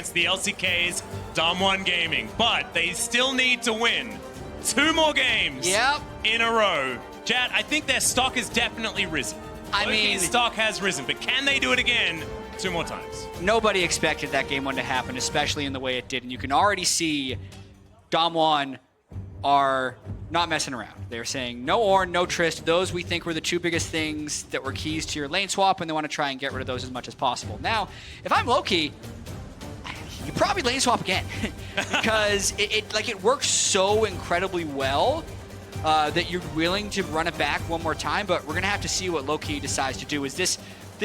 against the LCK's Dam1 Gaming. But they still need to win 2 more games in a row. Jad, I think their stock has definitely risen. I mean, stock has risen, but can they do it again 2 more times? Nobody expected that game 1 to happen, especially in the way it did. And you can already see Dam1 are not messing around. They're saying no Ornn, no Trist. Those we think were the 2 biggest things that were keys to your lane swap, and they want to try and get rid of those as much as possible. Now, if I'm Loki, you probably lane swap again because it works so incredibly well that you're willing to run it back 1 more time. But we're gonna have to see what Loki decides to do. Is this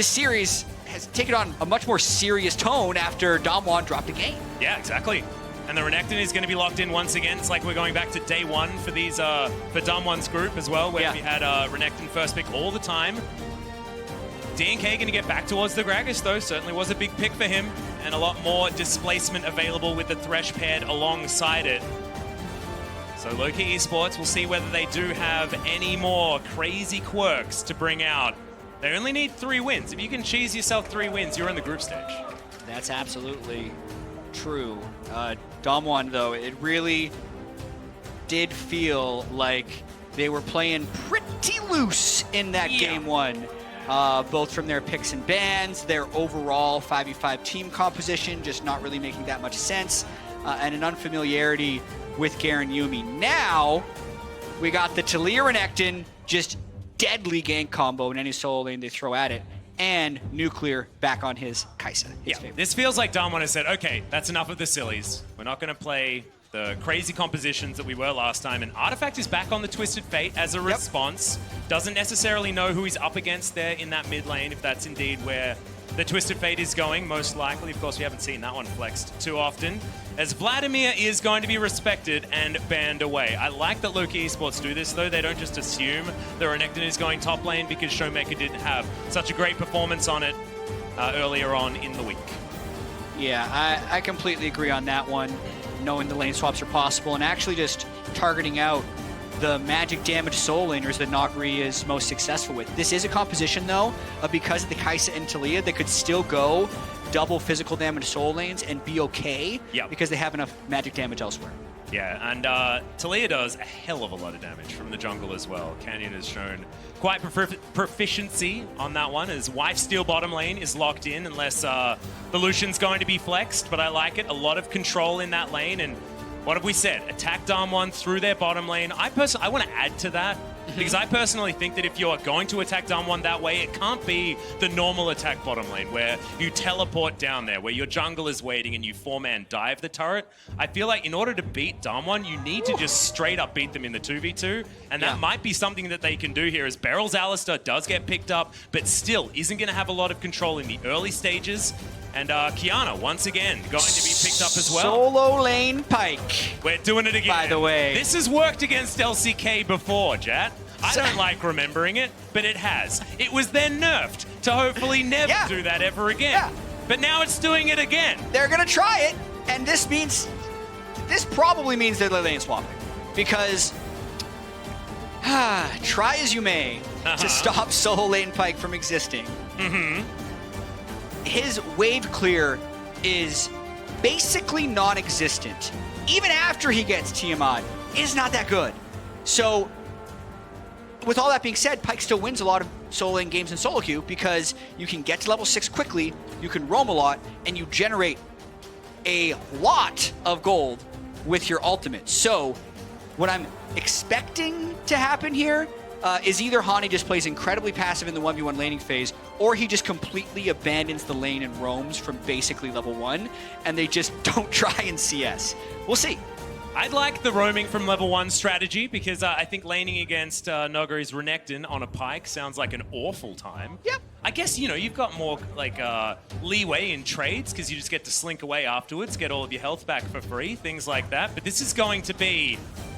series has taken on a much more serious tone after Dam1 dropped a game? Yeah, exactly. And the Renekton is going to be locked in once again. It's like we're going back to day 1 for these for Dam1's group as well, where we had Renekton first pick all the time. DNK going to get back towards the Gragas, though. Certainly was a big pick for him, and a lot more displacement available with the Thresh paired alongside it. So Loki Esports, we'll see whether they do have any more crazy quirks to bring out. They only need 3 wins. If you can cheese yourself 3 wins, you're in the group stage. That's absolutely true. Dam1, though, it really did feel like they were playing pretty loose in that game 1. Both from their picks and bans, their overall 5v5 team composition just not really making that much sense, and an unfamiliarity with Garen Yuumi. Now, we got the Taliyah Renekton, just deadly gank combo in any solo lane they throw at it, and Nuclear back on his Kai'Sa. This feels like Dam1 has said, okay, that's enough of the sillies. We're not going to play the crazy compositions that we were last time. And Artifact is back on the Twisted Fate as a response. Doesn't necessarily know who he's up against there in that mid lane, if that's indeed where the Twisted Fate is going, most likely. Of course, we haven't seen that one flexed too often. As Vladimir is going to be respected and banned away. I like that Loki Esports do this, though. They don't just assume the Renekton is going top lane because Showmaker didn't have such a great performance on it earlier on in the week. Yeah, I completely agree on that one, knowing the lane swaps are possible and actually just targeting out the magic damage solo laners that Nagri is most successful with. This is a composition, though, because of the Kai'Sa and Taliyah that could still go double physical damage solo lanes and be okay because they have enough magic damage elsewhere. Yeah, and Taliyah does a hell of a lot of damage from the jungle as well. Canyon has shown quite proficiency on that one, as Wife Steal bottom lane is locked in unless the Lucian's going to be flexed, but I like it. A lot of control in that lane, and what have we said? Attack Dam1 through their bottom lane. I want to add to that, because I personally think that if you're going to attack Dam1 that way, it can't be the normal attack bottom lane where you teleport down there, where your jungle is waiting and you 4-man dive the turret. I feel like in order to beat Dam1, you need to just straight up beat them in the 2v2, and that might be something that they can do here, as Beryl's Alistar does get picked up, but still isn't going to have a lot of control in the early stages. And Kiana, once again, going to be picked up as well. Solo lane Pyke. We're doing it again. By the way. This has worked against LCK before, Jat. I don't like remembering it, but it has. It was then nerfed to hopefully never do that ever again. But now it's doing it again. They're going to try it, and this probably means they're lane swapping. Because, try as you may to stop solo lane Pyke from existing. His wave clear is basically non-existent. Even after he gets Tiamat, is not that good. So, with all that being said, Pyke still wins a lot of solo lane games in solo queue because you can get to level 6 quickly, you can roam a lot, and you generate a lot of gold with your ultimate. So, what I'm expecting to happen here is either Hani just plays incredibly passive in the 1v1 laning phase, or he just completely abandons the lane and roams from basically level 1, and they just don't try in CS. We'll see. I'd like the roaming from level 1 strategy, because I think laning against Nogari's Renekton on a Pyke sounds like an awful time. Yep. I guess, you know, you've got more like leeway in trades, because you just get to slink away afterwards, get all of your health back for free, things like that. But this is going to be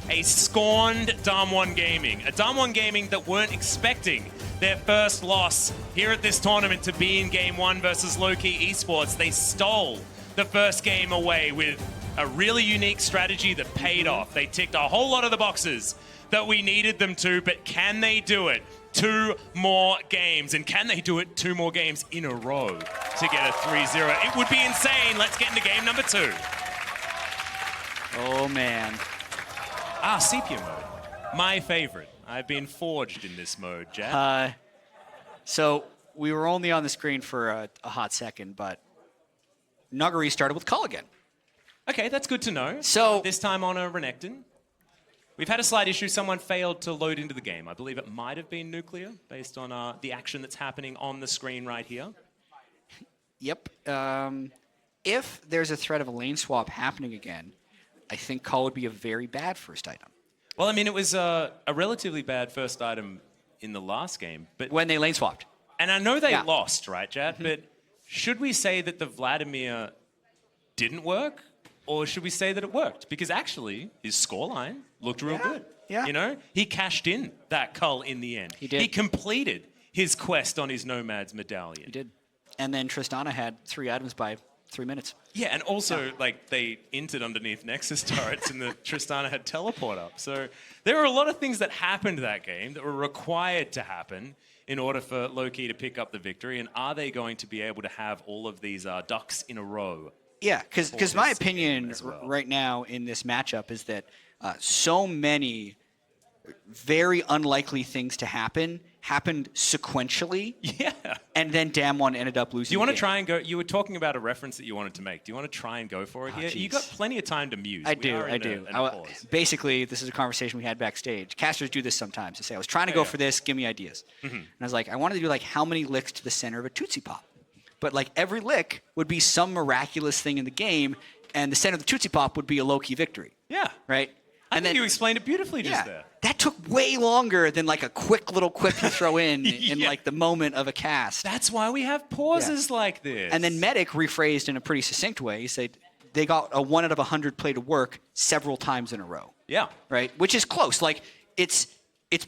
a scorned Dam1 Gaming. A Dam1 Gaming that weren't expecting their first loss here at this tournament to be in Game 1 versus Loki Esports. They stole the first game away with a really unique strategy that paid off. They ticked a whole lot of the boxes that we needed them to, but can they do it 2 more games. And can they do it 2 more games in a row to get a 3-0? It would be insane. Let's get into game number 2. Oh, man. Sepia mode. My favorite. I've been forged in this mode, Jack. So we were only on the screen for a hot second, but Nuggery started with Cull again. Okay, that's good to know. So this time on a Renekton. We've had a slight issue. Someone failed to load into the game. I believe it might have been Nuclear, based on the action that's happening on the screen right here. Yep. If there's a threat of a lane swap happening again, I think Cull would be a very bad first item. Well, I mean, it was a relatively bad first item in the last game. But when they lane swapped. And I know they lost, right, Jad? But should we say that the Vladimir didn't work? Or should we say that it worked? Because actually, his scoreline looked real good. Yeah. You know, he cashed in that Cull in the end. He did. He completed his quest on his Nomad's medallion. He did. And then Tristana had 3 items by 3 minutes. Yeah, and also, like, they entered underneath Nexus turrets and the Tristana had teleport up. So there were a lot of things that happened that game that were required to happen in order for Loki to pick up the victory. And are they going to be able to have all of these ducks in a row? Yeah, because my opinion right now in this matchup is that so many very unlikely things to happen happened sequentially. Yeah. And then Damwon ended up losing. Do you want to try and go? You were talking about a reference that you wanted to make. Do you want to try and go for it here? Geez. You got plenty of time to muse. I do. Basically, this is a conversation we had backstage. Casters do this sometimes. They say, I was trying to go for this. Give me ideas. And I was like, I wanted to do like how many licks to the center of a Tootsie Pop. But like every lick would be some miraculous thing in the game, and the center of the Tootsie Pop would be a low-key victory. Yeah. Right? I think you explained it beautifully just there. That took way longer than like a quick little quip you throw in in like the moment of a cast. That's why we have pauses like this. And then Medic rephrased in a pretty succinct way. He said they got a 1 out of 100 play to work several times in a row. Yeah. Right? Which is close. Like it's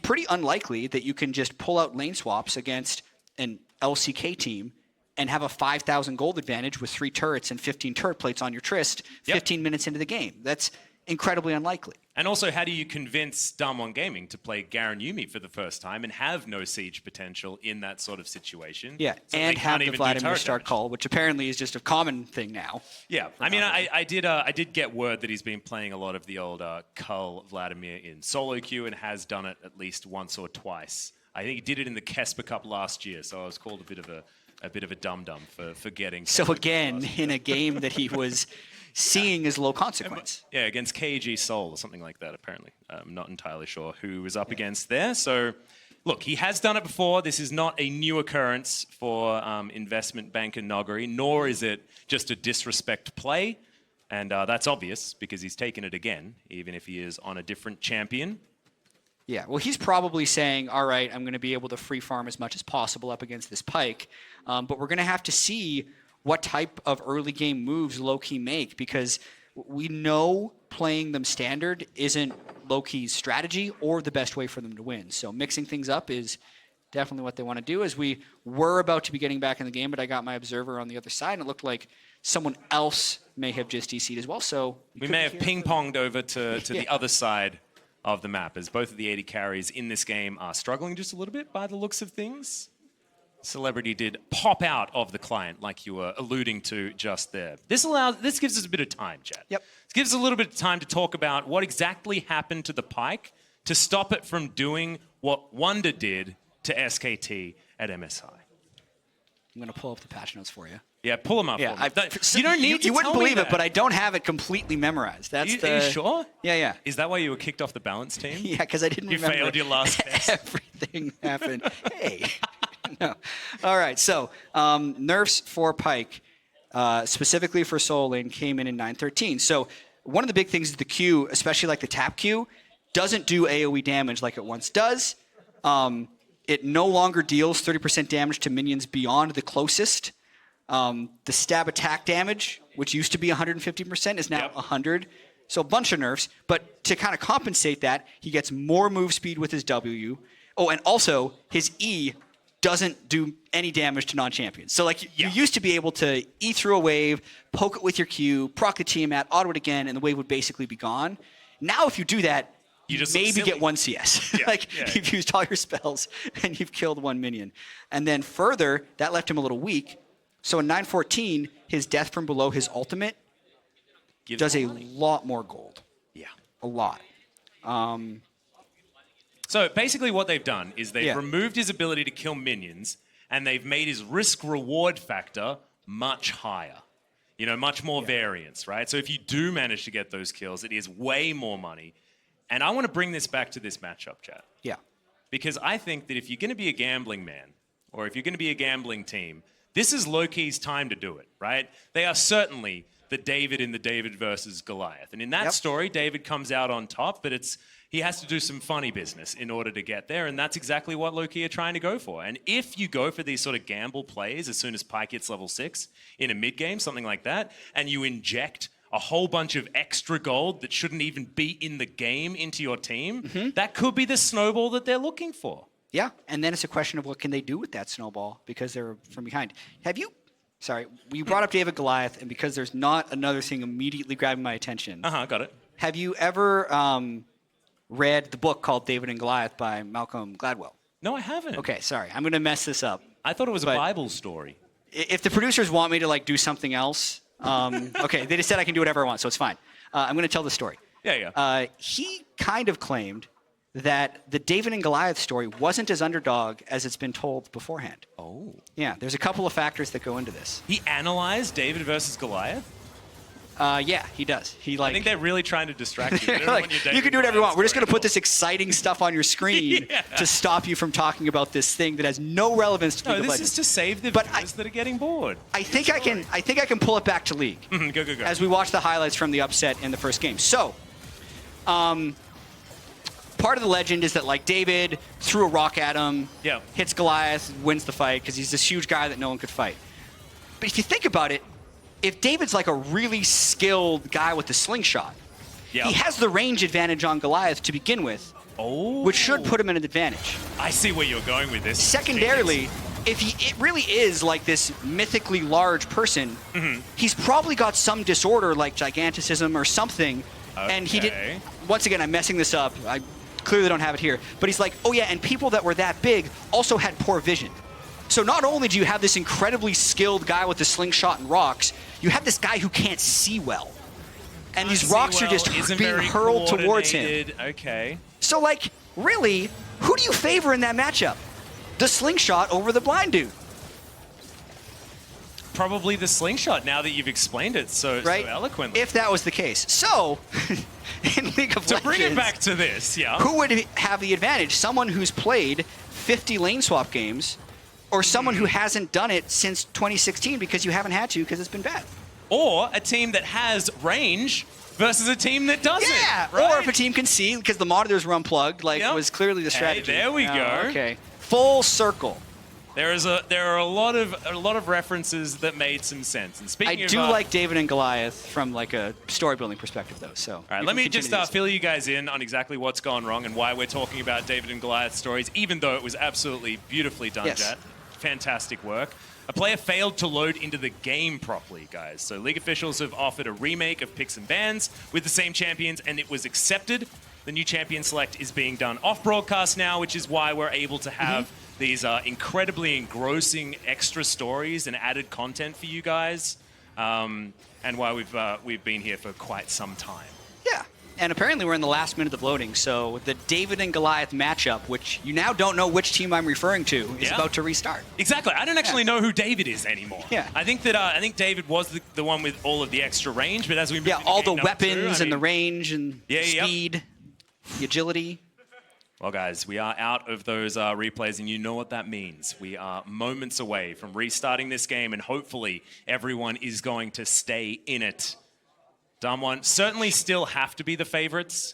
pretty unlikely that you can just pull out lane swaps against an LCK team and have a 5,000 gold advantage with 3 turrets and 15 turret plates on your Trist 15 minutes into the game. That's incredibly unlikely. And also, how do you convince Damwon Gaming to play Garen Yuumi for the first time and have no siege potential in that sort of situation? Yeah, so and have the Vladimir start call, which apparently is just a common thing now. Yeah, I mean, I did get word that he's been playing a lot of the old Cull Vladimir in solo queue and has done it at least once or twice. I think he did it in the Kesper Cup last year, so I was called a bit of a dum-dum for getting. So again, in a game that he was seeing as low consequence. Yeah, against KG Seoul or something like that, apparently. I'm not entirely sure who was up against there. So, look, he has done it before. This is not a new occurrence for investment banker Noggery, nor is it just a disrespect play. And that's obvious because he's taken it again, even if he is on a different champion. Yeah, well, he's probably saying, all right, I'm going to be able to free farm as much as possible up against this Pyke, but we're going to have to see what type of early game moves Loki make, because we know playing them standard isn't Loki's strategy or the best way for them to win. So mixing things up is definitely what they want to do. As we were about to be getting back in the game, but I got my observer on the other side, and it looked like someone else may have just DC'd as well. So we may have ping-ponged over to the other side of the map, as both of the 80 carries in this game are struggling just a little bit by the looks of things. Celebrity did pop out of the client, like you were alluding to just there. This gives us a bit of time, Chad. Yep. This gives us a little bit of time to talk about what exactly happened to the Pyke to stop it from doing what Wonder did to SKT at MSI. I'm going to pull up the patch notes for you. Yeah, pull them up. Yeah, you don't need to. You wouldn't tell believe me it, but I don't have it completely memorized. Are you sure? Yeah. Is that why you were kicked off the balance team? Yeah, because I didn't remember. You failed your last test. Everything happened. Hey. No. All right, so nerfs for Pyke, specifically for Soul Lane, came in 9.13. So one of the big things is the Q, especially like the tap Q, doesn't do AoE damage like it once does. It no longer deals 30% damage to minions beyond the closest. The stab attack damage, which used to be 150%, is now 100. So a bunch of nerfs. But to kind of compensate that, he gets more move speed with his W. Oh, and also his E doesn't do any damage to non-champions. So like you used to be able to E through a wave, poke it with your Q, proc the Tiamat, auto it again, and the wave would basically be gone. Now if you do that, You just maybe silly. get 1 CS. Yeah, Like, yeah. you've used all your spells, and you've killed 1 minion. And then further, that left him a little weak. So in 914, his death from below his ultimate Gives does a more money. lot more gold. Yeah. A lot. So basically what they've done is they've Yeah. removed his ability to kill minions, and they've made his risk-reward factor much higher. You know, much more variance, right? So if you do manage to get those kills, it is way more money. And I want to bring this back to this matchup, chat. Yeah. Because I think that if you're going to be a gambling man, or if you're going to be a gambling team, this is Loki's time to do it, right? They are certainly the David in the David versus Goliath. And in that story, David comes out on top, but he has to do some funny business in order to get there, and that's exactly what Loki are trying to go for. And if you go for these sort of gamble plays as soon as Pyke hits level 6 in a mid-game, something like that, and you inject a whole bunch of extra gold that shouldn't even be in the game into your team, that could be the snowball that they're looking for. Yeah, and then it's a question of what can they do with that snowball because they're from behind. We brought up David Goliath, and because there's not another thing immediately grabbing my attention. Got it. Have you ever read the book called David and Goliath by Malcolm Gladwell? No, I haven't. Okay, sorry. I'm going to mess this up. I thought it was a Bible story. If the producers want me to like do something else, okay, they just said I can do whatever I want, so it's fine. I'm going to tell the story. Yeah. He kind of claimed that the David and Goliath story wasn't as underdog as it's been told beforehand. Oh. Yeah, there's a couple of factors that go into this. He analyzed David versus Goliath? Yeah, he does. I think they're really trying to distract you. They don't want your you can do whatever you want. We're just going to put this. this exciting stuff on your screen to stop you from talking about this thing that has no relevance to League of this Legends. is to save the viewers that are getting bored. I think I can pull it back to League. Go. As we watch the highlights from the upset in the first game. So, part of the legend is that like David threw a rock at him, hits Goliath, wins the fight because he's this huge guy that no one could fight. But if you think about it, if David's like a really skilled guy with the slingshot, he has the range advantage on Goliath to begin with, which should put him in an advantage. I see where you're going with this. Secondarily, if it really is like this mythically large person, he's probably got some disorder like giganticism or something, and he did. Once again, I'm messing this up. I clearly don't have it here, but he's like, oh yeah, and people that were that big also had poor vision. So not only do you have this incredibly skilled guy with the slingshot and rocks, you have this guy who can't see well. And these rocks are just being hurled towards him. Okay. So, like, really, who do you favor in that matchup? The slingshot over the blind dude. Probably the slingshot, now that you've explained it so eloquently. If that was the case. So, in League of Legends... To bring it back to this, who would have the advantage? Someone who's played 50 lane swap games, or someone who hasn't done it since 2016 because you haven't had to because it's been bad. Or a team that has range versus a team that doesn't. Yeah, right? Or if a team can see because the monitors were unplugged, like was clearly the strategy. Hey, there we go. Okay, full circle. There are a lot of references that made some sense. And speaking I do like David and Goliath from like a story building perspective, though. So, all right, let me just fill you guys in on exactly what's gone wrong and why we're talking about David and Goliath stories, even though it was absolutely beautifully done, Jet. Fantastic work. A player failed to load into the game properly, guys. So League officials have offered a remake of Picks and Bans with the same champions, and it was accepted. The new champion select is being done off broadcast now, which is why we're able to have these incredibly engrossing extra stories and added content for you guys, and why we've been here for quite some time. Yeah. And apparently we're in the last minute of loading, so the David and Goliath matchup, which you now don't know which team I'm referring to, is about to restart. Exactly. I don't actually know who David is anymore. Yeah. I think that David was the one with all of the extra range, but as we move into all the game number weapons 2, and the range and speed, the agility. Well, guys, we are out of those replays, and you know what that means. We are moments away from restarting this game, and hopefully everyone is going to stay in it. Dumb one. Certainly still have to be the favorites,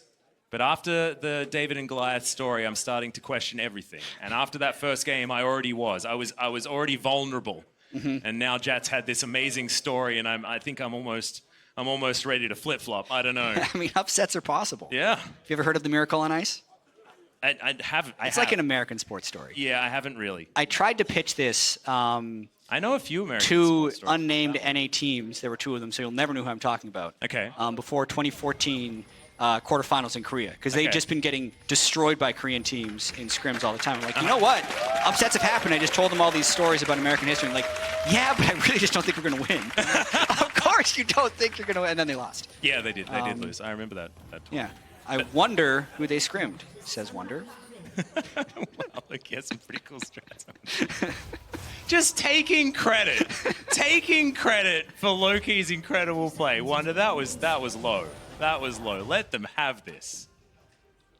but after the David and Goliath story, I'm starting to question everything. And after that first game, I already was. I was already vulnerable. And now Jat's had this amazing story, and I think I'm almost ready to flip-flop. I don't know. I mean, upsets are possible. Yeah. Have you ever heard of the Miracle on Ice? I haven't. It's like an American sports story. Yeah, I haven't really. I tried to pitch this. I know a few American two sports stories. unnamed NA teams. There were two of them, so you'll never know who I'm talking about. Okay. Before 2014, quarterfinals in Korea because they've just been getting destroyed by Korean teams in scrims all the time. I'm like, you know what? Upsets have happened. I just told them all these stories about American history. And like, yeah, but I really just don't think we're going to win. Of course you don't think you're going to win. And then they lost. Yeah, they did. They did lose. I remember that. Yeah. I wonder who they scrimmed, says Wonder. Wow, look, he has some pretty cool strats. Just taking credit for Loki's incredible play. Wonder, that was low. That was low. Let them have this.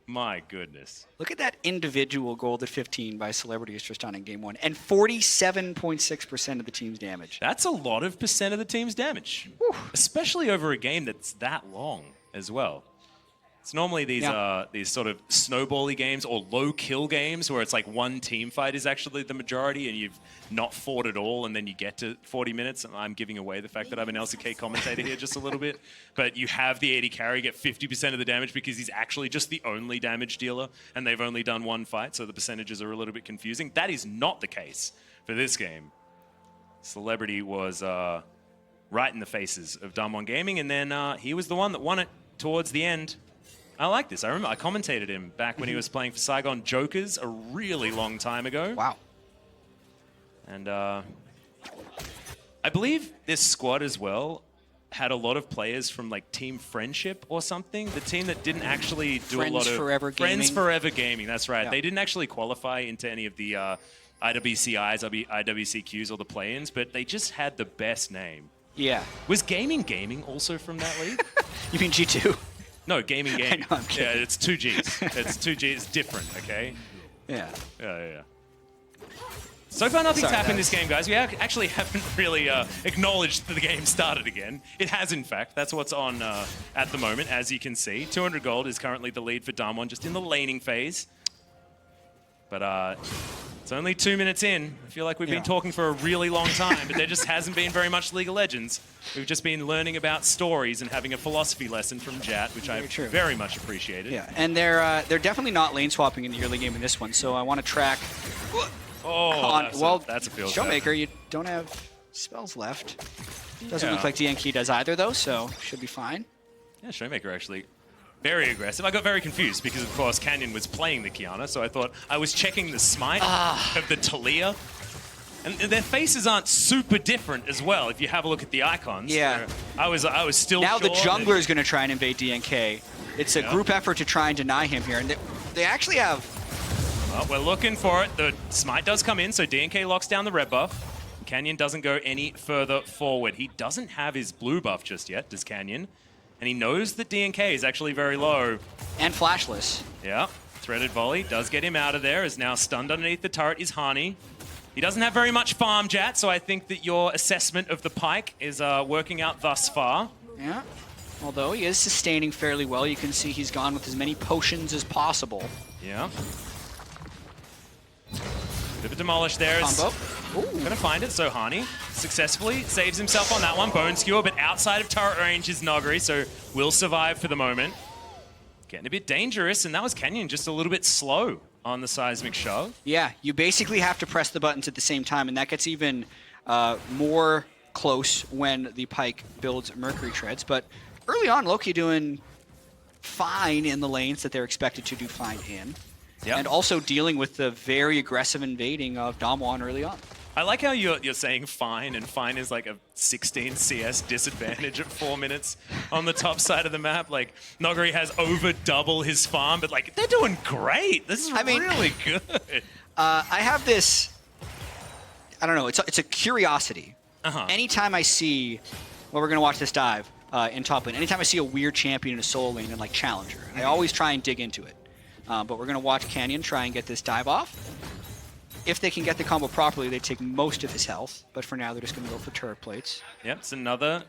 My goodness. Look at that individual gold at 15 by Celebrity Tristan in game 1, and 47.6% of the team's damage. That's a lot of percent of the team's damage, especially over a game that's that long as well. It's normally these sort of snowbally games or low kill games where it's like one team fight is actually the majority and you've not fought at all and then you get to 40 minutes. And I'm giving away the fact that I'm an LCK commentator here just a little bit. But you have the AD carry get 50% of the damage because he's actually just the only damage dealer and they've only done one fight, so the percentages are a little bit confusing. That is not the case for this game. Celebrity was right in the faces of Damwon Gaming, and then he was the one that won it towards the end. I like this. I remember I commentated him back when he was playing for Saigon Jokers a really long time ago. Wow. And I believe this squad as well had a lot of players from like Team Friendship or something. The team that didn't actually do a lot of... Friends Forever Gaming, that's right. Yeah. They didn't actually qualify into any of the IWCIs, IWCQs or the play-ins, but they just had the best name. Yeah. Was Gaming also from that league? You mean G2? No, Gaming. I know, I'm kidding. Yeah, it's 2 Gs. It's 2 Gs. It's different, okay? Yeah. Yeah. So far, nothing's happened this game, guys. We actually haven't really acknowledged that the game started again. It has, in fact. That's what's on at the moment, as you can see. 200 gold is currently the lead for Damwon, just in the laning phase. But it's only 2 minutes in. I feel like we've been talking for a really long time, but there just hasn't been very much League of Legends. We've just been learning about stories and having a philosophy lesson from Jat, which I very much appreciated. Yeah, and they're definitely not lane swapping in the early game in this one, so I want to track... that's a field Showmaker, you don't have spells left. Doesn't look like DNK does either, though, so should be fine. Yeah, Showmaker actually very aggressive. I got very confused because, of course, Canyon was playing the Kiana, so I thought I was checking the smite of the Talia. And their faces aren't super different as well, if you have a look at the icons. Yeah. I was still Now sure the jungler is going to try and invade DNK. It's a group effort to try and deny him here, and they actually have... Well, we're looking for it. The smite does come in, so DNK locks down the red buff. Canyon doesn't go any further forward. He doesn't have his blue buff just yet, does Canyon? And he knows that DNK is actually very low. And flashless. Yeah. Threaded volley does get him out of there, is now stunned underneath the turret is Hani. He doesn't have very much farm, Jat, so I think that your assessment of the Pyke is working out thus far. Yeah. Although he is sustaining fairly well. You can see he's gone with as many potions as possible. Yeah. Bit of a demolish there. Combo. Gonna find it, so Hani successfully saves himself on that one. Bone Skewer, but outside of turret range is Nogari, so will survive for the moment. Getting a bit dangerous, and that was Canyon just a little bit slow on the seismic shove. Yeah, you basically have to press the buttons at the same time, and that gets even more close when the Pyke builds Mercury Treads. But early on, Loki doing fine in the lanes that they're expected to do fine in. Yep. And also dealing with the very aggressive invading of Damwon early on. I like how you're saying fine, and fine is like a 16 CS disadvantage at 4 minutes on the top side of the map. Like, Nogari has over double his farm, but like, they're doing great. This is really good. I have this, I don't know, it's a curiosity. Anytime I see, well, we're going to watch this dive in top lane. Anytime I see a weird champion in a solo lane and like challenger, I always try and dig into it. But we're going to watch Canyon try and get this dive off. If they can get the combo properly, they take most of his health. But for now, they're just going to go for turret plates. Yep, it's another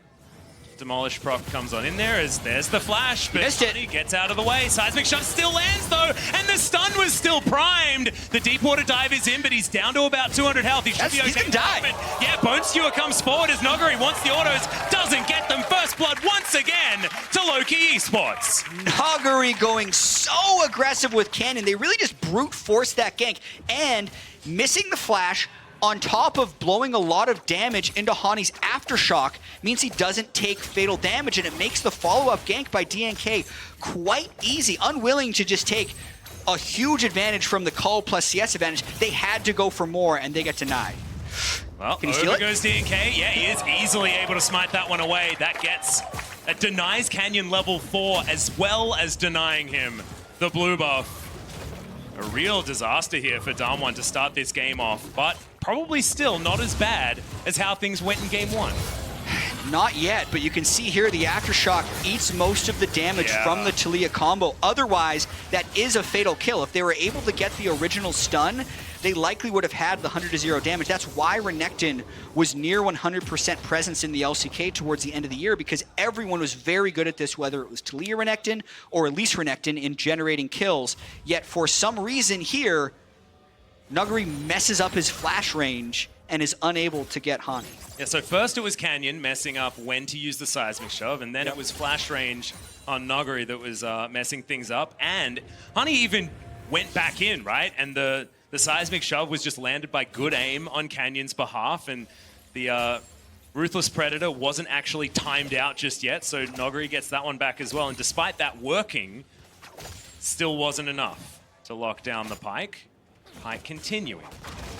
demolish proc comes on in there. There's the flash, but he gets out of the way. Seismic shot still lands, though, and the stun was still primed. The deep water dive is in, but he's down to about 200 health. He should be okay. He's going to die. But yeah, Bone Skewer comes forward as Nogari wants the autos, doesn't get them. First blood once again to Loki Esports. Nogari going so aggressive with Cannon. They really just brute forced that gank, and missing the flash on top of blowing a lot of damage into Hani's Aftershock, means he doesn't take fatal damage, and it makes the follow-up gank by DNK quite easy. Unwilling to just take a huge advantage from the Cull plus CS advantage, they had to go for more, and they get denied. Well, Can he steal over it? goes DNK. Yeah, he is easily able to smite that one away. That denies Canyon level 4, as well as denying him the blue buff. A real disaster here for Damwon to start this game off, but probably still not as bad as how things went in game 1. Not yet, but you can see here the Aftershock eats most of the damage from the Taliyah combo. Otherwise, that is a fatal kill. If they were able to get the original stun, they likely would have had the 100-0 damage. That's why Renekton was near 100% presence in the LCK towards the end of the year, because everyone was very good at this, whether it was Taliyah Renekton or Elise Renekton, in generating kills. Yet for some reason here, Nuguri messes up his flash range and is unable to get Hani. Yeah, so first it was Canyon messing up when to use the seismic shove, and then it was flash range on Nuguri that was messing things up. And Hani even went back in, right? And the seismic shove was just landed by good aim on Canyon's behalf, and the Ruthless Predator wasn't actually timed out just yet, so Nuguri gets that one back as well. And despite that working, still wasn't enough to lock down the Pyke. Pyke continuing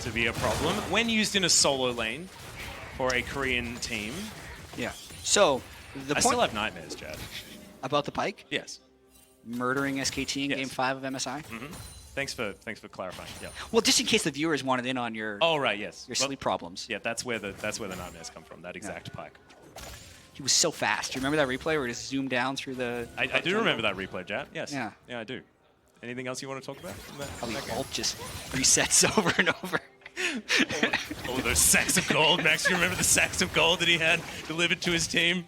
to be a problem when used in a solo lane for a Korean team. Yeah. So I still have nightmares, Chad. About the Pyke? Yes. Murdering SKT in Yes. Game 5 of MSI? Mm-hmm. Thanks for clarifying. Yeah. Well, just in case the viewers wanted in on your Right. Yes. your sleep problems. Yeah, that's where the nightmares come from. That exact Pyke. He was so fast. Do you remember that replay where he just zoomed down through the... I do remember that replay, Chad. Yes. Yeah. Yeah, I do. Anything else you want to talk about? How the ult just resets over and over. Oh, those sacks of gold. Max, you remember the sacks of gold that he had delivered to his team?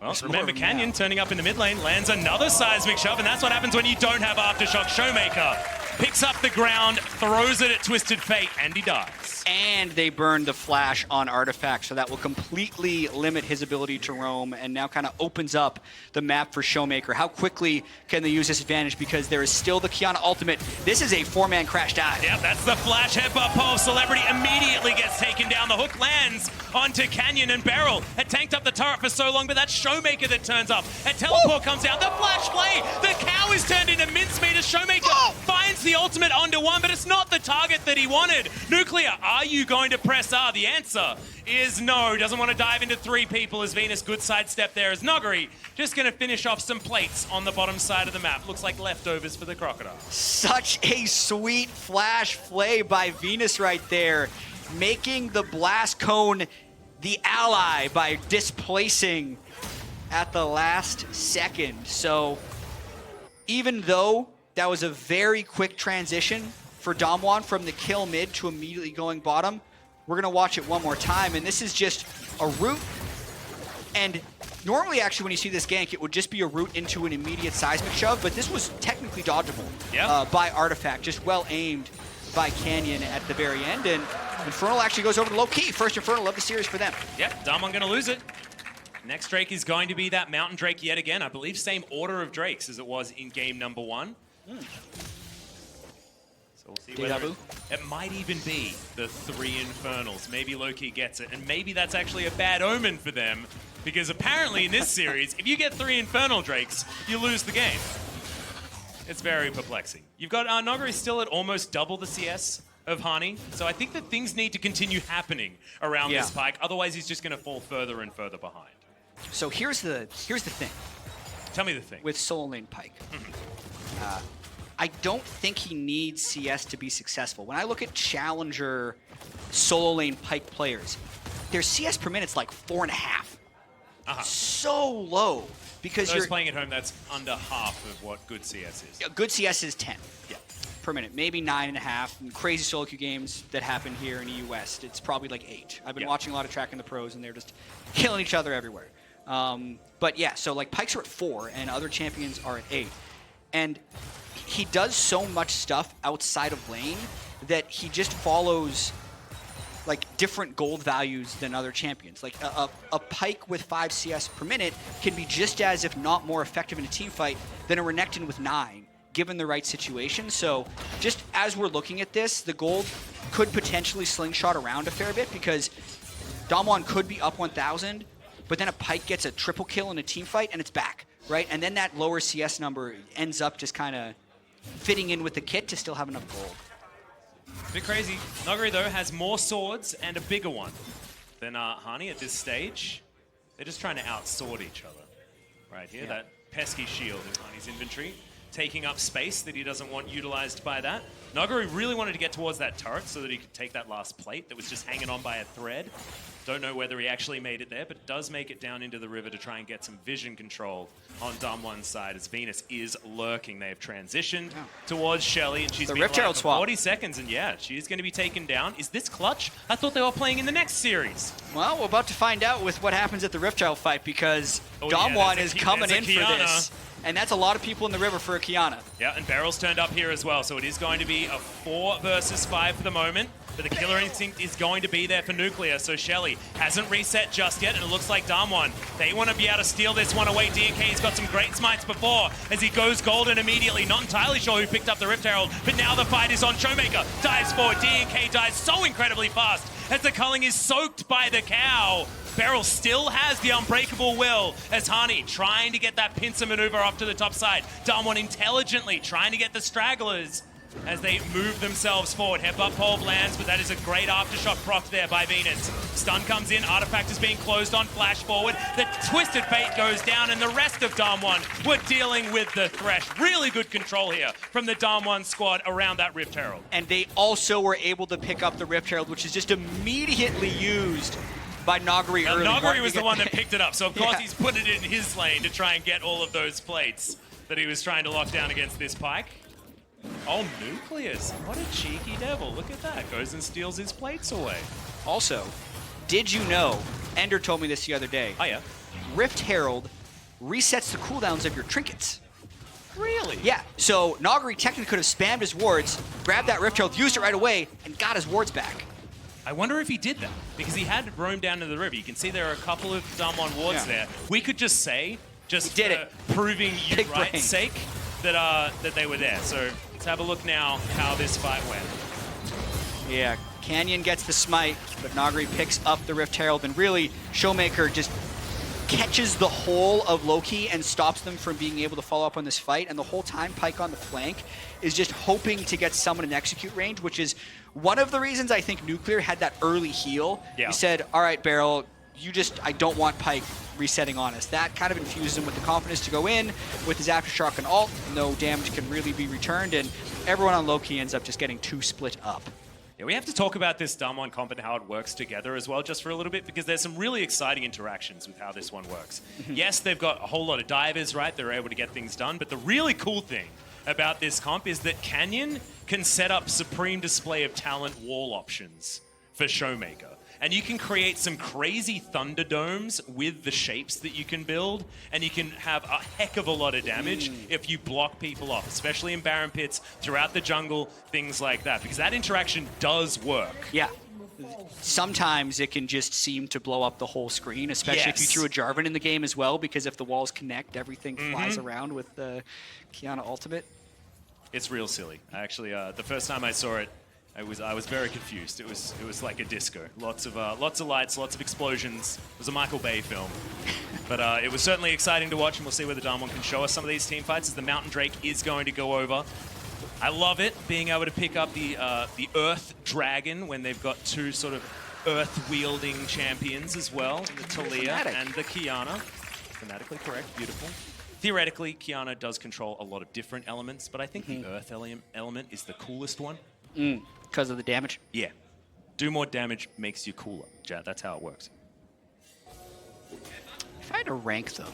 Well, There's more remember of them Canyon now. turning up in the mid lane, lands another seismic shove, and that's what happens when you don't have Aftershock. Showmaker picks up the ground, throws it at Twisted Fate, and he dies. And they burned the flash on Artifact, so that will completely limit his ability to roam, and now kind of opens up the map for Showmaker. How quickly can they use this advantage? Because there is still the Kiana ultimate. This is a 4-man crash dive. Yep, that's the flash headbutt pole. Celebrity immediately gets taken down. The hook lands onto Canyon, and Beryl had tanked up the turret for so long, but that's Showmaker that turns up. And teleport comes down. The flash play. The cow is turned into mincemeat as Showmaker finds the ultimate onto one, but it's not the target that he wanted. Nuclear, are you going to press R? The answer is no. Doesn't want to dive into 3 people as Venus. Good sidestep there as Nuguri just going to finish off some plates on the bottom side of the map. Looks like leftovers for the Crocodile. Such a sweet flash play by Venus right there, making the blast cone the ally by displacing at the last second. So even though that was a very quick transition for Damwon from the kill mid to immediately going bottom, we're going to watch it one more time, and this is just a route. And normally, actually, when you see this gank, it would just be a route into an immediate seismic shove, but this was technically dodgeable by Artifact, just well aimed by Canyon at the very end, and Infernal actually goes over to low key. First Infernal of the series for them. Yep, Damwon going to lose it. Next Drake is going to be that Mountain Drake yet again. I believe same order of Drakes as it was in game number 1. So we'll see whether it might even be the 3 Infernals. Maybe Loki gets it, and maybe that's actually a bad omen for them, because apparently in this series, if you get 3 Infernal Drakes, you lose the game. It's very perplexing. You've got Nuguri still at almost double the CS of Hani, so I think that things need to continue happening around this Pyke, otherwise he's just going to fall further and further behind. So here's the thing. Tell me the thing. With solo lane Pyke. I don't think he needs CS to be successful. When I look at challenger solo lane Pyke players, their CS per minute's like 4.5. So low. Because Those you're playing at home, that's under half of what good CS is. Good CS is 10 Yeah. per minute, maybe 9.5. In crazy solo queue games that happen here in the US, it's probably like 8. I've been watching a lot of Tracking the Pros, and they're just killing each other everywhere. But yeah, so like Pykes are at 4, and other champions are at 8. And he does so much stuff outside of lane that he just follows like different gold values than other champions. Like a Pyke with 5 CS per minute can be just as, if not more effective in a team fight than a Renekton with 9, given the right situation. So just as we're looking at this, the gold could potentially slingshot around a fair bit because Damwon could be up 1,000, but then a Pyke gets a triple kill in a team fight and it's back, right? And then that lower CS number ends up just kind of fitting in with the kit to still have enough gold. A bit crazy. Noguri, though, has more swords and a bigger one than Hani at this stage. They're just trying to outsword each other right here. Yeah. That pesky shield in Hani's inventory, taking up space that he doesn't want utilized by that. Noguri really wanted to get towards that turret so that he could take that last plate that was just hanging on by a thread. Don't know whether he actually made it there, but does make it down into the river to try and get some vision control on Damwon's side as Venus is lurking. They have transitioned towards Shelly, and she's been alive for 40 seconds, and yeah, she's going to be taken down. Is this clutch? I thought they were playing in the next series. Well, we're about to find out with what happens at the Riftchild fight because Damwon is coming in for this. And that's a lot of people in the river for a Qiyana. Yeah, and Barrel's turned up here as well, so it is going to be a 4 versus 5 for the moment. But the killer instinct is going to be there for Nuclear, so Shelly hasn't reset just yet, and it looks like Damwon, they want to be able to steal this one away. DNK's got some great smites before as he goes golden immediately. Not entirely sure who picked up the Rift Herald, but now the fight is on. Showmaker dives forward. DNK dies so incredibly fast as the culling is soaked by the cow. Beryl still has the unbreakable will as Hani trying to get that pincer maneuver off to the top side. Damwon intelligently trying to get the stragglers as they move themselves forward. Headbutt pole lands, but that is a great aftershock proc there by Venus. Stun comes in, Artifact is being closed on, flash forward. The Twisted Fate goes down, and the rest of Damwon were dealing with the Thresh. Really good control here from the Damwon squad around that Rift Herald. And they also were able to pick up the Rift Herald, which is just immediately used by Noguri early. Noguri was the one that picked it up, so of course he's put it in his lane to try and get all of those plates that he was trying to lock down against this Pyke. Oh, Nucleus, what a cheeky devil. Look at that, goes and steals his plates away. Also, did you know, Ender told me this the other day. Oh yeah? Rift Herald resets the cooldowns of your trinkets. Really? Yeah, so Noguri technically could have spammed his wards, grabbed that Rift Herald, used it right away, and got his wards back. I wonder if he did that, because he had roamed down to the river. You can see there are a couple of Damwon wards there. We could just say, just proving you right's sake, that they were there. So let's have a look now how this fight went. Yeah, Canyon gets the smite, but Noguri picks up the Rift Herald, and really, Showmaker just catches the whole of Loki and stops them from being able to follow up on this fight. And the whole time, Pyke on the flank is just hoping to get someone in execute range, which is one of the reasons I think Nuclear had that early heal. Yeah. He said, all right, Beryl, I don't want Pyke resetting on us. That kind of infuses him with the confidence to go in with his Aftershock and ult. No damage can really be returned, and everyone on Loki ends up just getting 2 split up. Yeah, we have to talk about this Damwon comp and how it works together as well, just for a little bit, because there's some really exciting interactions with how this one works. Yes, they've got a whole lot of divers, right? They're able to get things done, but the really cool thing about this comp is that Canyon can set up supreme display of talent wall options for Showmaker. And you can create some crazy Thunderdomes with the shapes that you can build, and you can have a heck of a lot of damage if you block people off, especially in Baron Pits, throughout the jungle, things like that, because that interaction does work. Yeah. Sometimes it can just seem to blow up the whole screen, especially if you threw a Jarvan in the game as well, because if the walls connect, everything flies around with the Qiyana ultimate. It's real silly. Actually, the first time I saw it, I was very confused. It was like a disco. Lots of lights, lots of explosions. It was a Michael Bay film. But it was certainly exciting to watch, and we'll see whether Damwon can show us some of these team fights as the Mountain Drake is going to go over. I love it, being able to pick up the Earth Dragon when they've got 2 sort of Earth-wielding champions as well, the Talia and the Qiyana. Thematically correct, beautiful. Theoretically, Qiyana does control a lot of different elements, but I think the Earth element is the coolest one. Because of the damage? Yeah. Do more damage makes you cooler. That's how it works. If I had to rank them,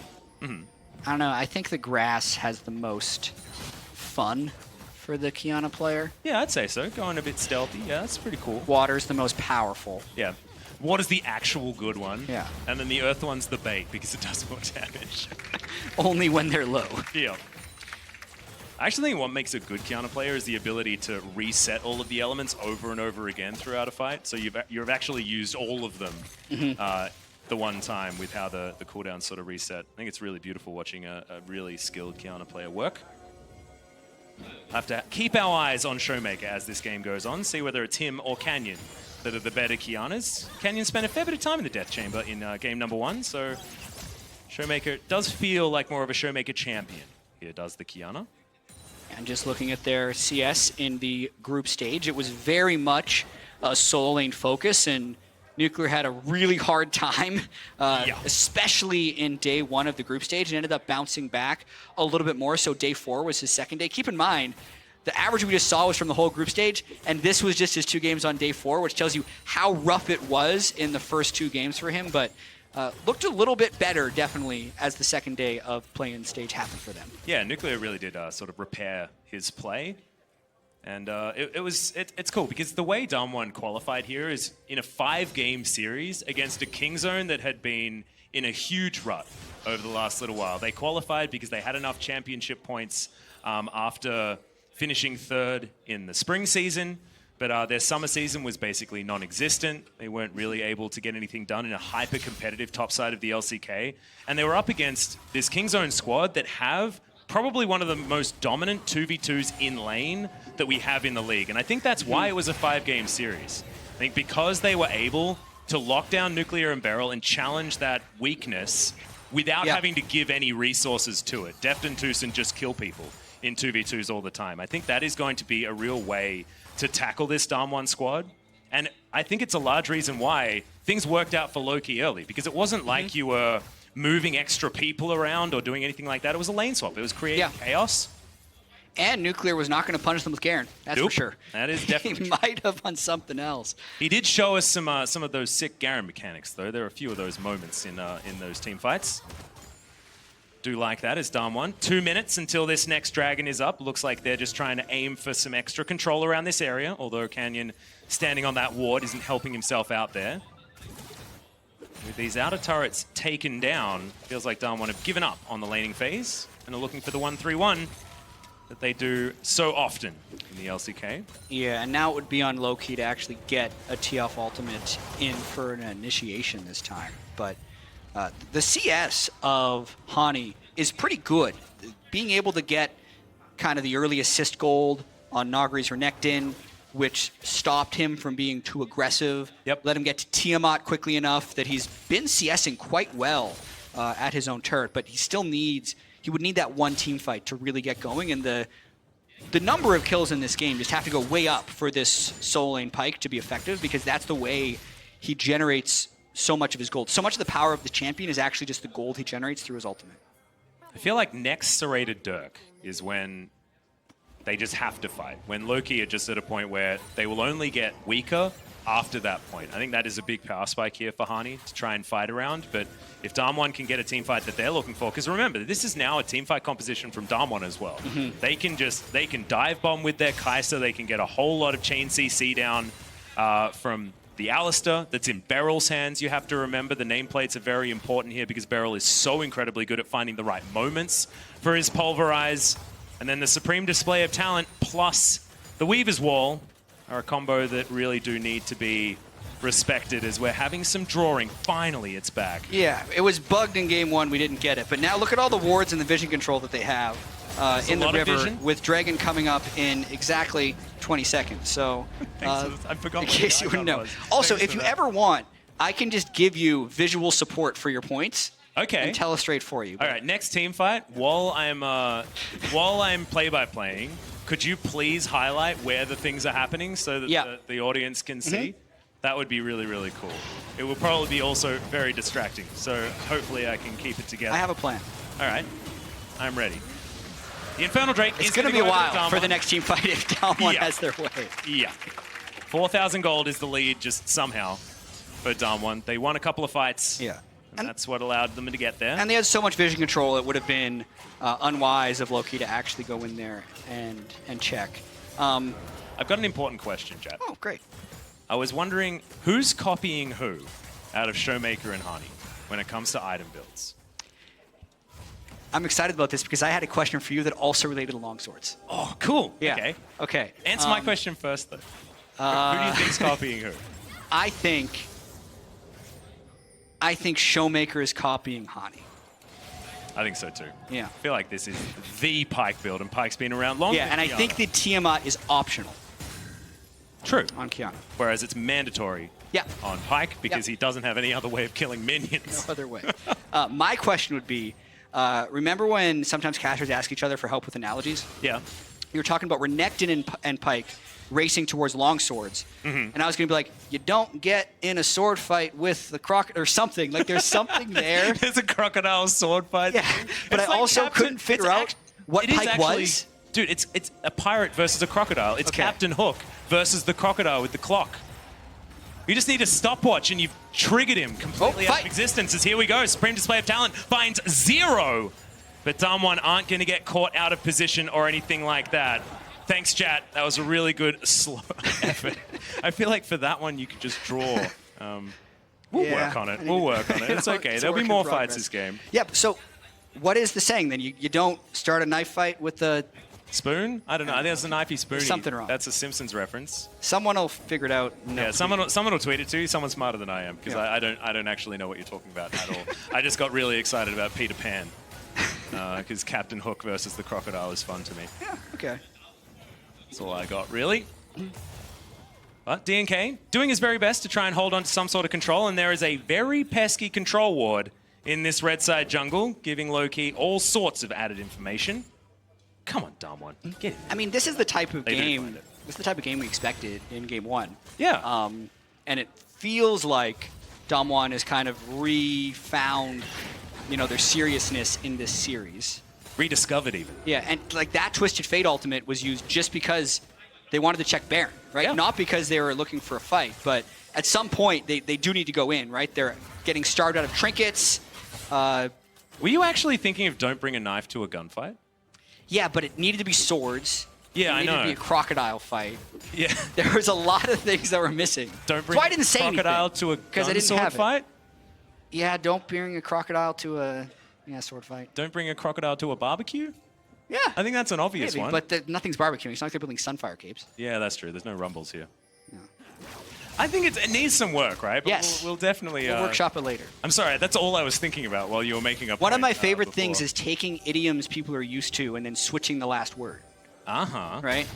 I don't know, I think the grass has the most fun for the Qiyana player. Yeah, I'd say so. Going a bit stealthy. Yeah, that's pretty cool. Water's the most powerful. Yeah. Water's the actual good one. Yeah. And then the Earth one's the bait because it does more damage. Only when they're low. Yeah. I actually think what makes a good Qiyana player is the ability to reset all of the elements over and over again throughout a fight. So you've actually used all of them the one time with how the cooldowns sort of reset. I think it's really beautiful watching a really skilled Qiyana player work. Have to keep our eyes on Showmaker as this game goes on, see whether it's him or Canyon that are the better Kianas. Canyon spent a fair bit of time in the Death Chamber in game number 1, so Showmaker does feel like more of a Showmaker champion. Here does the Kiana. And just looking at their CS in the group stage, it was very much a solo lane focus, and Nuclear had a really hard time, especially in day 1 of the group stage, and ended up bouncing back a little bit more. So day 4 was his second day. Keep in mind, the average we just saw was from the whole group stage, and this was just his 2 games on day 4, which tells you how rough it was in the first 2 games for him. But looked a little bit better, definitely, as the second day of play-in stage happened for them. Yeah, Nuclear really did sort of repair his play. And it's cool because the way Damwon qualified here is in a 5-game series against a King Zone that had been in a huge rut over the last little while. They qualified because they had enough championship points after finishing 3rd in the spring season, but their summer season was basically non-existent. They weren't really able to get anything done in a hyper-competitive top side of the LCK. And they were up against this King Zone squad that have probably one of the most dominant 2v2s in lane that we have in the league. And I think that's why it was a 5-game series. I think because they were able to lock down Nuclear and Beryl and challenge that weakness without having to give any resources to it. Deft and Tucson just kill people in 2v2s all the time. I think that is going to be a real way to tackle this Damwon squad. And I think it's a large reason why things worked out for Loki early, because it wasn't like you were moving extra people around or doing anything like that. It was a lane swap. It was creating chaos. And Nuclear was not going to punish them with Garen. That's for sure. That is definitely He might have on something else. He did show us some of those sick Garen mechanics, though. There are a few of those moments in those team fights. Do like that as Damwon. 2 minutes until this next dragon is up. Looks like they're just trying to aim for some extra control around this area, although Canyon standing on that ward isn't helping himself out there. With these outer turrets taken down, feels like Damwon have given up on the laning phase and are looking for the 1-3-1 that they do so often in the LCK. Yeah, and now it would be on Loki to actually get a tee-off ultimate in for an initiation this time. But the CS of Hani is pretty good. Being able to get kind of the early assist gold on Nagri's Renekton, which stopped him from being too aggressive, let him get to Tiamat quickly enough that he's been CSing quite well at his own turret, but he would need that one team fight to really get going, and the number of kills in this game just have to go way up for this solo lane Pyke to be effective, because that's the way he generates so much of his gold. So much of the power of the champion is actually just the gold he generates through his ultimate. I feel like next serrated Dirk is when they just have to fight. When Loki are just at a point where they will only get weaker after that point. I think that is a big power spike here for Hani to try and fight around. But if Damwon can get a team fight that they're looking for, because remember, this is now a team fight composition from Damwon as well. They can dive bomb with their Kai'Sa. They can get a whole lot of chain CC down from the Alistair that's in Beryl's hands. You have to remember the nameplates are very important here because Beryl is so incredibly good at finding the right moments for his Pulverize. And then the Supreme Display of Talent plus the Weaver's Wall are a combo that really do need to be respected as we're having some drawing. Finally, it's back. Yeah, it was bugged in game 1. We didn't get it. But now look at all the wards and the vision control that they have in the river with Dragon coming up in exactly 20 seconds. So I forgot in case you wouldn't know. Also, if you ever want, I can just give you visual support for your points. Okay. And tell us straight for you. All right, next team fight. While I'm play-by-playing, could you please highlight where the things are happening so that the audience can see? That would be really, really cool. It will probably be also very distracting, so hopefully I can keep it together. I have a plan. All right, I'm ready. The Infernal Drake it's is going to be a while for the next team fight if Damwon has their way. Yeah. 4,000 gold is the lead just somehow for Damwon. They won a couple of fights. Yeah. And that's what allowed them to get there. And they had so much vision control, it would have been unwise of Loki to actually go in there and check. I've got an important question, Chad. Oh, great. I was wondering who's copying who out of Showmaker and Hani when it comes to item builds? I'm excited about this because I had a question for you that also related to longswords. Oh, cool. Yeah. Okay. Answer my question first, though. Who do you think's copying who? I think Showmaker is copying Hani. I think so too. Yeah. I feel like this is the Pyke build, and Pyke's been around longer. Yeah, and I think the Tiamat is optional. True. On Kiana. Whereas it's mandatory on Pyke because he doesn't have any other way of killing minions. No other way. My question would be, remember when sometimes casters ask each other for help with analogies? Yeah. You were talking about Renekton and Pyke racing towards longswords. And I was going to be like, you don't get in a sword fight with the crocodile or something. Like, there's something there. There's a crocodile sword fight. Yeah, but I also couldn't figure out what Pyke was. Dude, it's a pirate versus a crocodile. It's Captain Hook versus the crocodile with the clock. You just need a stopwatch, and you've triggered him completely out of existence. As here we go. Supreme Display of Talent finds 0. But Damwon aren't going to get caught out of position or anything like that. Thanks, chat. That was a really good slow effort. I feel like for that one, you could just draw. We'll work on it. We'll work on it. It's okay. There'll be more fights this game. Yep. So what is the saying then? You don't start a knife fight with the... Spoon? I don't know. I think it's a knifey spoony. Something wrong. That's a Simpsons reference. Someone will figure it out. Yeah, someone will tweet it to you. Someone smarter than I am, because I don't actually know what you're talking about at all. I just got really excited about Peter Pan, because Captain Hook versus the crocodile is fun to me. Yeah. Okay. That's all I got, really. But DNK doing his very best to try and hold on to some sort of control, and there is a very pesky control ward in this red side jungle, giving Loki all sorts of added information. Come on, Damwon, get it. I mean, this is the type of game. This is the type of game we expected in Game 1. Yeah. And it feels like Damwon has kind of refound, their seriousness in this series. Rediscovered even. Yeah, and like that Twisted Fate ultimate was used just because they wanted to check Baron, right? Yeah. Not because they were looking for a fight, but at some point they do need to go in, right? They're getting starved out of trinkets. Were you actually thinking of don't bring a knife to a gunfight? Yeah, but it needed to be swords. Yeah, I know. It needed to be a crocodile fight. Yeah. There was a lot of things that were missing. Don't bring a crocodile to a gun sword fight? Yeah, don't bring a crocodile to a sword fight. Don't bring a crocodile to a barbecue? Yeah. I think that's an obvious one. But nothing's barbecuing. It's not like they're building Sunfire capes. Yeah, that's true. There's no rumbles here. Yeah. I think it needs some work, right? But yes. We'll definitely... We'll workshop it later. I'm sorry, that's all I was thinking about while you were making up. One of my favorite things is taking idioms people are used to and then switching the last word. Uh-huh. Right?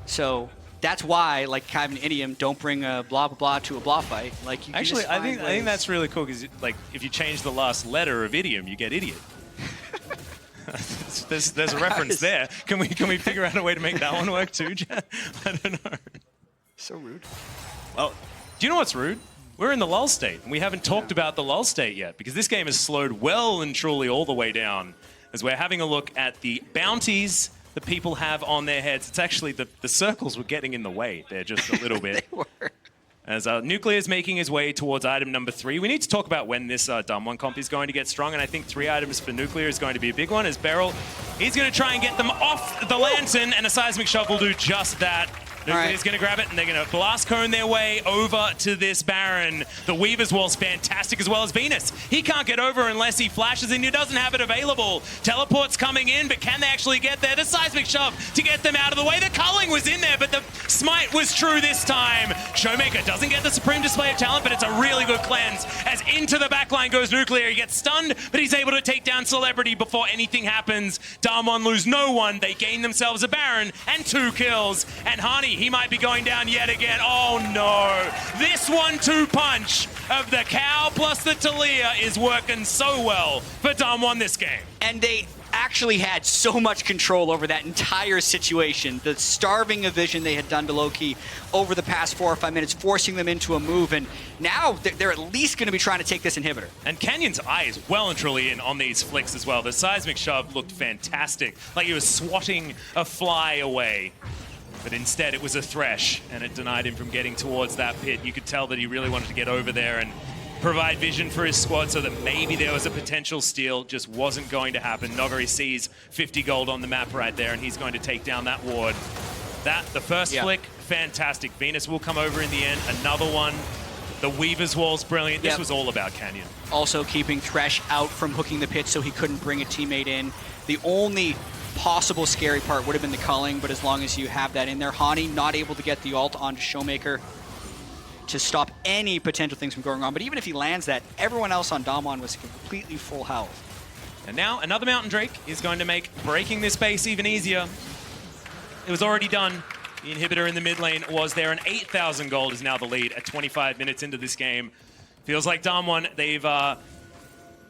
So that's why, like, kind of an idiom, don't bring a blah, blah, blah to a blah fight. Like, you actually, I think that's really cool because, like, if you change the last letter of idiom, you get idiot. there's a reference there. Can we figure out a way to make that one work too, Jen? I don't know. So rude. Well, do you know what's rude? We're in the lull state, and we haven't talked about the lull state yet because this game has slowed well and truly all the way down as we're having a look at the bounties that people have on their heads. It's actually the circles were getting in the way there just a little bit. They were. As Nuclear is making his way towards item number 3. We need to talk about when this Damwon comp is going to get strong, and I think 3 items for Nuclear is going to be a big one. As Beryl, he's going to try and get them off the lantern, and a Seismic Shove will do just that. Nuclear's going to grab it, and they're going to blast cone their way over to this Baron. The Weaver's Wall's fantastic, as well as Venus. He can't get over unless he flashes, and he doesn't have it available. Teleport's coming in, but can they actually get there? The Seismic Shove to get them out of the way. The culling was in there, but the smite was true this time. Showmaker doesn't get the Supreme Display of Talent, but it's a really good cleanse. As into the backline goes Nuclear. He gets stunned, but he's able to take down Celebrity before anything happens. Damwon lose no one. They gain themselves a Baron and 2 kills. And Hani, he might be going down yet again. Oh no. This 1-2 punch of the cow plus the Talia is working so well for Damwon this game. And they actually had so much control over that entire situation. The starving of vision they had done to Loki over the past 4 or 5 minutes, forcing them into a move, and now they're at least going to be trying to take this inhibitor. And Canyon's eye is well and truly in on these flicks as well. The Seismic Shove looked fantastic, like he was swatting a fly away. But instead it was a Thresh, and it denied him from getting towards that pit. You could tell that he really wanted to get over there and provide vision for his squad so that maybe there was a potential steal. Just wasn't going to happen. Nogari sees 50 gold on the map right there, and he's going to take down that ward. The first flick, fantastic. Venus will come over in the end. Another one. The Weaver's Wall's brilliant. This was all about Canyon. Also keeping Thresh out from hooking the pit so he couldn't bring a teammate in. The only possible scary part would have been the culling, but as long as you have that in there. Hani not able to get the ult onto Showmaker to stop any potential things from going wrong. But even if he lands that, everyone else on Damwon was completely full health. And now another Mountain Drake is going to make breaking this base even easier. It was already done. The inhibitor in the mid lane was there, and 8,000 gold is now the lead at 25 minutes into this game. Feels like Damwon, they've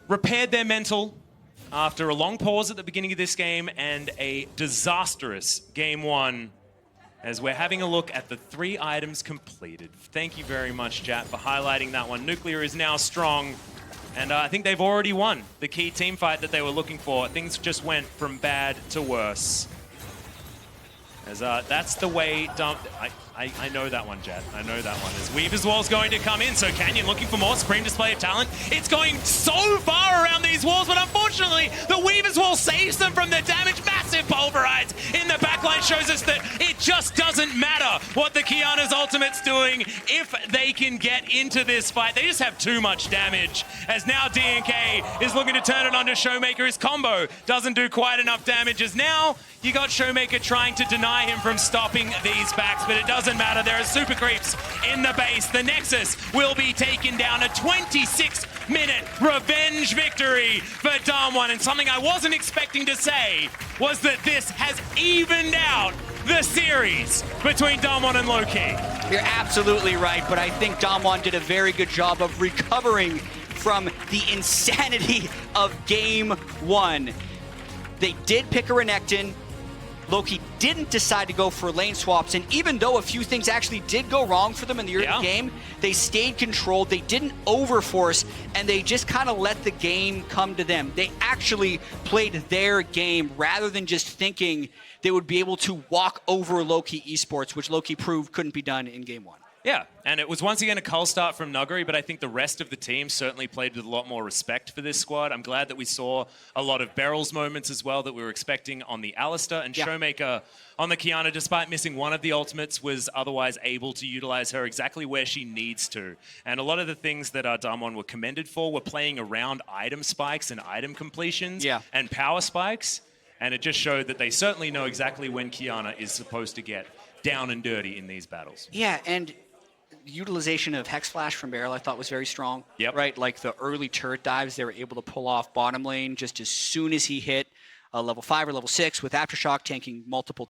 repaired their mental after a long pause at the beginning of this game and a disastrous game one, as we're having a look at the 3 items completed. Thank you very much, Jat, for highlighting that one. Nuclear is now strong, and I think they've already won the key team fight that they were looking for. Things just went from bad to worse. As that's the way I know that one, Jet. I know that one. As Weaver's Wall's going to come in, so Canyon looking for more supreme display of talent. It's going so far around these walls, but unfortunately, the Weaver's Wall saves them from the damage. Massive pulverize in the backline shows us that it just doesn't matter what the Kiana's ultimate's doing if they can get into this fight. They just have too much damage, as now DNK is looking to turn it onto Showmaker. His combo doesn't do quite enough damage, as now you got Showmaker trying to deny him from stopping these backs, but it doesn't matter. There are super creeps in the base. The Nexus will be taken down. A 26-minute revenge victory for Damwon. And something I wasn't expecting to say was that this has evened out the series between Damwon and Loki. You're absolutely right, but I think Damwon did a very good job of recovering from the insanity of game one. They did pick a Renekton. Loki didn't decide to go for lane swaps, and even though a few things actually did go wrong for them in the early game, they stayed controlled, they didn't overforce, and they just kind of let the game come to them. They actually played their game rather than just thinking they would be able to walk over Loki Esports, which Loki proved couldn't be done in game one. Yeah, and it was once again a cull start from Nuggery, but I think the rest of the team certainly played with a lot more respect for this squad. I'm glad that we saw a lot of barrels moments as well that we were expecting on the Alistair, and Showmaker on the Kiana, despite missing one of the ultimates, was otherwise able to utilize her exactly where she needs to. And a lot of the things that Damwon were commended for were playing around item spikes and item completions and power spikes, and it just showed that they certainly know exactly when Kiana is supposed to get down and dirty in these battles. Yeah, and utilization of Hex Flash from Barrel I thought was very strong. Right, like the early turret dives they were able to pull off bottom lane just as soon as he hit level 5 or level 6 with Aftershock tanking multiple